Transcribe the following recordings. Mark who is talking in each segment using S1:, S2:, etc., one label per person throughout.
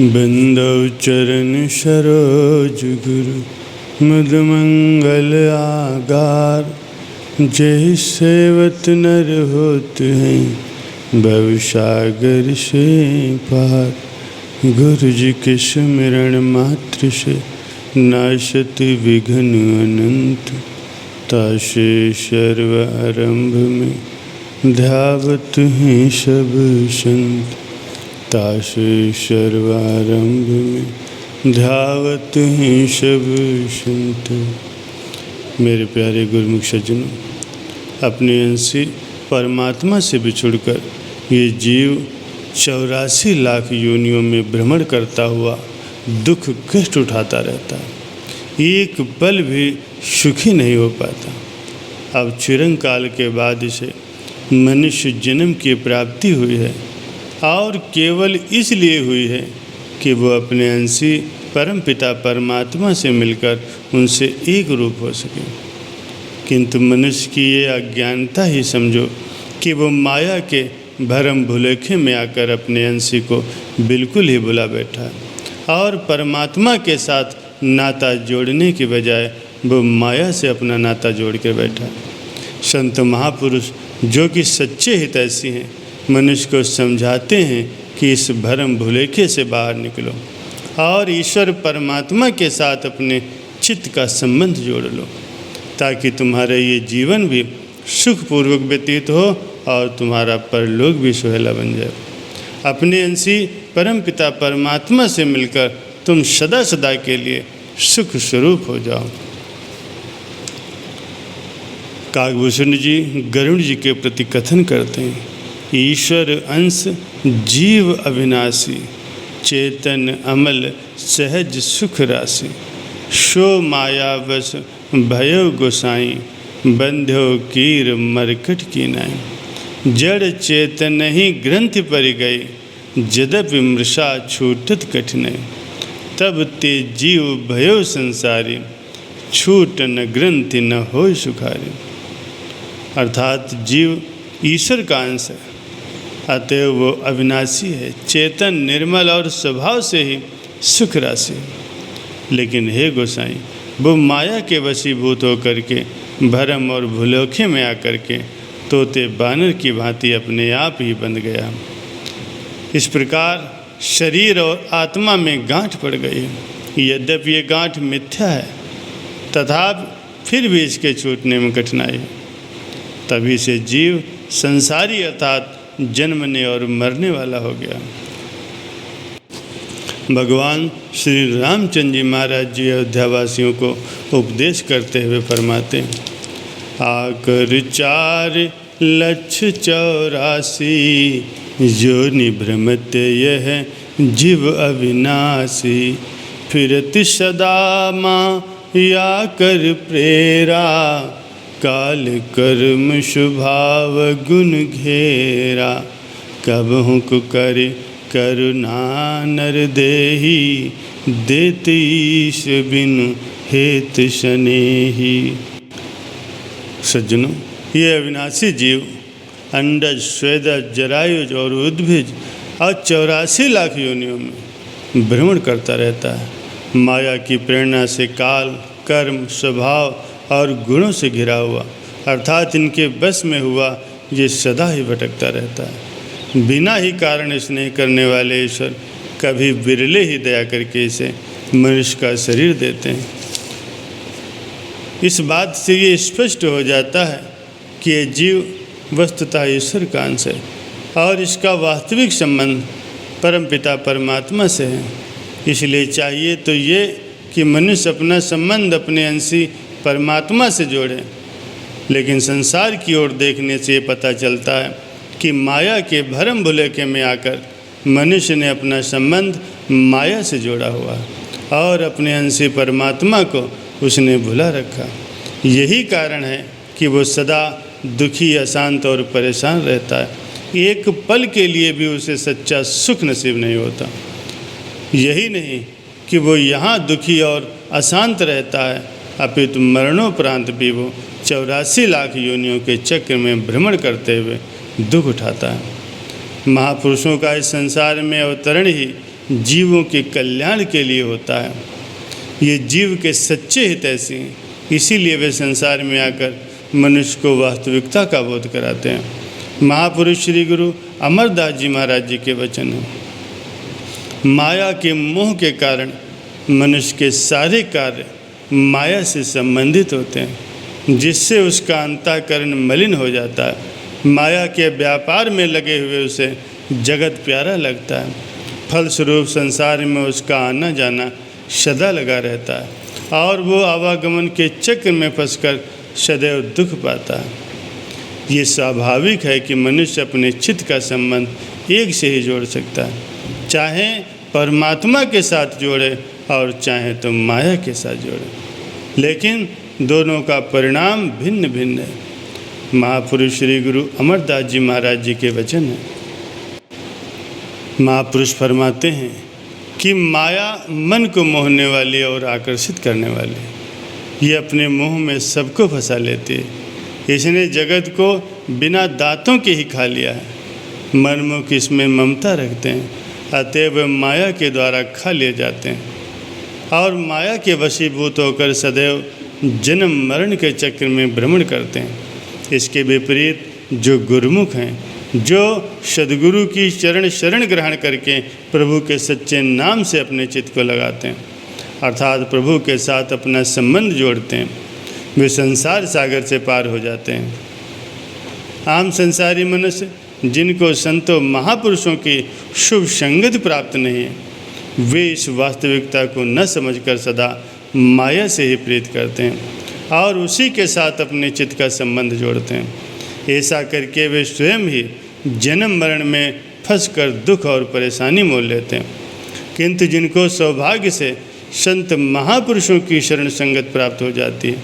S1: बिंदु चरण सरोज गुरु मुद मंगल आगार। जय सेवत नर होत हैं भवसागर से पार। गुरु जी के सुमिरन मात्र से नाशत विघ्न अनंत। तासे सर्व आरंभ में ध्यावत हैं सब संत। तासे सर्वारंभ में ध्यावत हैं सब संत। मेरे प्यारे गुरुमुख सज्जनों, अपने अंशी परमात्मा से बिछुड़कर ये जीव 84 लाख योनियों में भ्रमण करता हुआ दुख कष्ट उठाता रहता है। एक पल भी सुखी नहीं हो पाता। अब चिरंकाल के बाद इसे मनुष्य जन्म की प्राप्ति हुई है, और केवल इसलिए हुई है कि वो अपने अंशी परमपिता परमात्मा से मिलकर उनसे एक रूप हो सके। किंतु मनुष्य की ये अज्ञानता ही समझो कि वो माया के भरम भुलेखे में आकर अपने अंशी को बिल्कुल ही भुला बैठा है, और परमात्मा के साथ नाता जोड़ने के बजाय वो माया से अपना नाता जोड़ कर बैठा है। संत महापुरुष जो कि सच्चे हितैषी हैं, मनुष्य को समझाते हैं कि इस भरम भुलेखे से बाहर निकलो और ईश्वर परमात्मा के साथ अपने चित्त का संबंध जोड़ लो, ताकि तुम्हारा ये जीवन भी सुखपूर्वक व्यतीत हो और तुम्हारा परलोक भी सुहेला बन जाए। अपने अंशी परमपिता परमात्मा से मिलकर तुम सदा सदा के लिए सुख स्वरूप हो जाओ। काकभूषण जी गरुड़ जी के प्रति कथन करते हैं, ईश्वर अंश जीव अविनाशी। चेतन अमल सहज सुख राशि। शो मायावश भयो गोसाई। बंध्यो कीर मरकट की नाई। जड़ चेतन ही ग्रंथि पर गई। यद्यपि मृषा छूटत कठिनाई। तब ते जीव भयो संसारी। छूट न ग्रंथि न हो सुखारी। अर्थात जीव ईश्वर का अंश है, अतएव वो अविनाशी है, चेतन निर्मल और स्वभाव से ही सुख राशि। लेकिन हे गोसाई, वो माया के वशीभूत होकर के भरम और भुलेखे में आकर के तोते बानर की भांति अपने आप ही बंध गया। इस प्रकार शरीर और आत्मा में गांठ पड़ गई है। यद्यपि ये गांठ मिथ्या है, तथापि फिर भी इसके छूटने में कठिनाई है। तभी से जीव संसारी अर्थात जन्मने और मरने वाला हो गया। भगवान श्री रामचंद्र जी महाराज जी अयोध्यावासियों को उपदेश करते हुए फरमाते हैं, आकर 4 लक्ष 84 योनि भ्रमत यह जीव अविनाशी। फिरत सदा माया कर प्रेरा। काल कर्म स्वभाव गुण घेरा। कबहुँ कर करुणा नर देही। देत ईश बिनु हेत स्नेही। सज्जनों, ये अविनाशी जीव अंडज स्वेदज जरायुज और उद्भिज और 84 लाख योनियों में भ्रमण करता रहता है। माया की प्रेरणा से काल कर्म स्वभाव और गुणों से घिरा हुआ, अर्थात इनके बस में हुआ, ये सदा ही भटकता रहता है। बिना ही कारण स्नेह करने वाले ईश्वर कभी बिरले ही दया करके इसे मनुष्य का शरीर देते हैं। इस बात से ये स्पष्ट हो जाता है कि ये जीव वस्तुतः ईश्वर का अंश है, और इसका वास्तविक संबंध परमपिता परमात्मा से है। इसलिए चाहिए तो ये कि मनुष्य अपना संबंध अपने अंशी परमात्मा से जोड़े। लेकिन संसार की ओर देखने से ये पता चलता है कि माया के भरम भुलेखे में आकर मनुष्य ने अपना संबंध माया से जोड़ा हुआ और अपने अंशी परमात्मा को उसने भुला रखा। यही कारण है कि वो सदा दुखी, अशांत और परेशान रहता है। एक पल के लिए भी उसे सच्चा सुख नसीब नहीं होता। यही नहीं कि वो यहाँ दुखी और अशांत रहता है, अपितु मरणोपरांत भी वो 84 लाख योनियों के चक्र में भ्रमण करते हुए दुख उठाता है। महापुरुषों का इस संसार में अवतरण ही जीवों के कल्याण के लिए होता है। ये जीव के सच्चे हितैषी हैं, इसीलिए वे संसार में आकर मनुष्य को वास्तविकता का बोध कराते हैं। महापुरुष श्री गुरु अमरदास जी महाराज जी के वचन हैं, माया के मोह के कारण मनुष्य के सारे कार्य माया से संबंधित होते हैं, जिससे उसका अंतःकरण मलिन हो जाता है। माया के व्यापार में लगे हुए उसे जगत प्यारा लगता है, फलस्वरूप संसार में उसका आना जाना सदा लगा रहता है और वो आवागमन के चक्र में फंसकर सदैव दुख पाता है। ये स्वाभाविक है कि मनुष्य अपने चित्त का संबंध एक से ही जोड़ सकता है, चाहे परमात्मा के साथ जोड़े और चाहे तो माया के साथ जोड़े, लेकिन दोनों का परिणाम भिन्न भिन्न है। महापुरुष श्री गुरु अमरदास जी महाराज जी के वचन हैं। महापुरुष फरमाते हैं कि माया मन को मोहने वाली और आकर्षित करने वाली, ये अपने मोह में सबको फंसा लेती है। इसने जगत को बिना दांतों के ही खा लिया है। मनमुख इसमें ममता रखते हैं, अतएव माया के द्वारा खा लिए जाते हैं और माया के वशीभूत होकर सदैव जन्म मरण के चक्र में भ्रमण करते हैं। इसके विपरीत जो गुरुमुख हैं, जो सद्गुरु की चरण शरण ग्रहण करके प्रभु के सच्चे नाम से अपने चित्त को लगाते हैं, अर्थात प्रभु के साथ अपना संबंध जोड़ते हैं, वे संसार सागर से पार हो जाते हैं। आम संसारी मनुष्य जिनको संतों महापुरुषों की शुभ संगति प्राप्त नहीं है, वे इस वास्तविकता को न समझकर सदा माया से ही प्रीत करते हैं और उसी के साथ अपने चित्त का संबंध जोड़ते हैं। ऐसा करके वे स्वयं ही जन्म मरण में फंसकर दुख और परेशानी मोल लेते हैं। किंतु जिनको सौभाग्य से संत महापुरुषों की शरण संगत प्राप्त हो जाती है,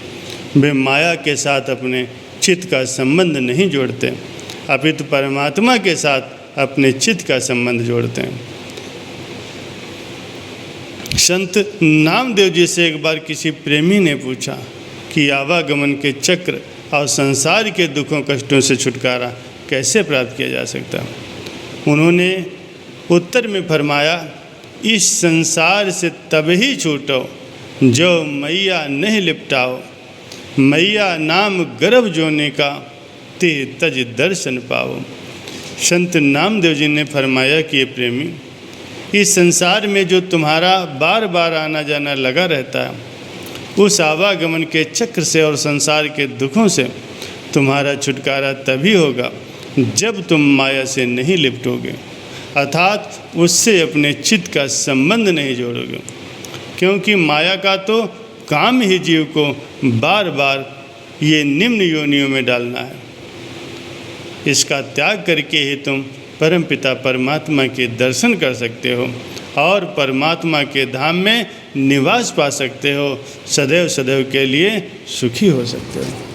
S1: वे माया के साथ अपने चित्त का संबंध नहीं जोड़ते, अपितु परमात्मा के साथ अपने चित्त का संबंध जोड़ते हैं। संत नामदेव जी से एक बार किसी प्रेमी ने पूछा कि आवागमन के चक्र और संसार के दुखों कष्टों से छुटकारा कैसे प्राप्त किया जा सकता है। उन्होंने उत्तर में फरमाया, इस संसार से तब ही छूटो जो मैया नहीं लिपटाओ, मैया नाम गर्भ जोने का ते तज दर्शन पाओ। संत नामदेव जी ने फरमाया कि ये प्रेमी, इस संसार में जो तुम्हारा बार बार आना जाना लगा रहता है, उस आवागमन के चक्र से और संसार के दुखों से तुम्हारा छुटकारा तभी होगा जब तुम माया से नहीं लिपटोगे, अर्थात उससे अपने चित्त का संबंध नहीं जोड़ोगे। क्योंकि माया का तो काम ही जीव को बार बार ये निम्न योनियों में डालना है। इसका त्याग करके ही तुम परमपिता परमात्मा के दर्शन कर सकते हो और परमात्मा के धाम में निवास पा सकते हो, सदैव सदैव के लिए सुखी हो सकते हो।